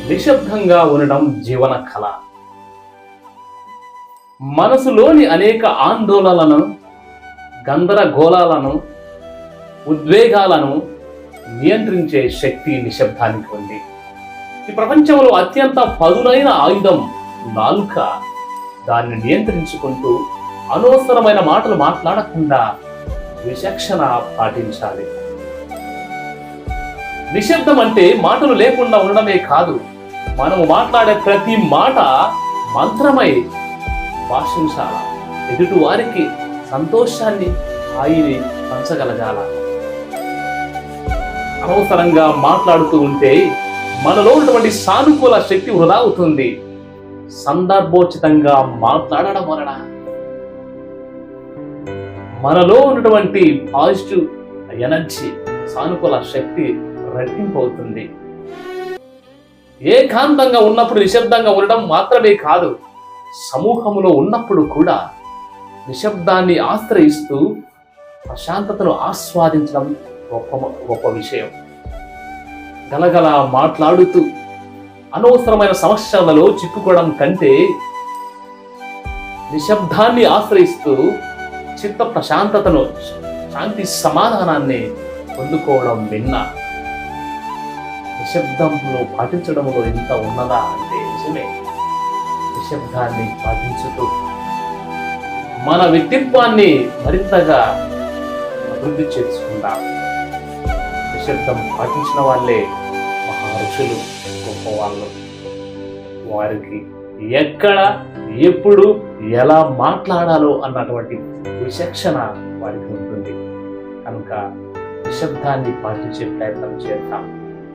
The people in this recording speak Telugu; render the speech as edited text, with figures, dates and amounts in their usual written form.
నిశ్శబ్దంగా ఉండడం జీవన కళ. మనసులోని అనేక ఆందోళనలను, గందరగోళాలను, ఉద్వేగాలను నియంత్రించే శక్తి నిశ్శబ్దానికి ఉంది. ఈ ప్రపంచంలో అత్యంత పదునైన ఆయుధం నాలుక. దాన్ని నియంత్రించుకుంటూ అనవసరమైన మాటలు మాట్లాడకుండా విచక్షణ పాటించాలి. నిశ్శబ్దం అంటే మాటలు లేకుండా ఉండడమే కాదు, మనము మాట్లాడే ప్రతి మాట మంత్రమై భాషించాల. ఎదుటి వారికి సంతోషాన్ని, హాయిని పంచగలగాల. అనవసరంగా మాట్లాడుతూ ఉంటే మనలో ఉన్నటువంటి సానుకూల శక్తి వృధా అవుతుంది. సందర్భోచితంగా మాట్లాడడం వలన మనలో ఉన్నటువంటి పాజిటివ్ ఎనర్జీ, సానుకూల శక్తి రెట్టింపు అవుతుంది. ఏకాంతంగా ఉన్నప్పుడు నిశ్శబ్దంగా ఉండడం మాత్రమే కాదు, సమూహంలో ఉన్నప్పుడు కూడా నిశ్శబ్దాన్ని ఆశ్రయిస్తూ ప్రశాంతతను ఆస్వాదించడం గొప్ప విషయం. గలగల మాట్లాడుతూ అనవసరమైన సమస్యలలో చిక్కుకోవడం కంటే నిశ్శబ్దాన్ని ఆశ్రయిస్తూ చిత్త ప్రశాంతతను, శాంతి సమాధానాన్ని పొందుకోవడం విన్నా. నిశ్శబ్దంలో పాటించడంలో ఎంత ఉన్నదా అంటే నిజమే. నిశ్శబ్దాన్ని పాటించుతూ మన వ్యక్తిత్వాన్ని మరింతగా అభివృద్ధి చేసుకుందాం. నిశ్శబ్దం పాటించిన వాళ్ళే మహా ఋషులు, గొప్పవాళ్ళు. వారికి ఎక్కడ, ఎప్పుడు, ఎలా మాట్లాడాలో అన్నటువంటి విచక్షణ వారికి ఉంటుంది. కనుక నిశ్శబ్దాన్ని పాటించే ప్రయత్నం చేద్దాం.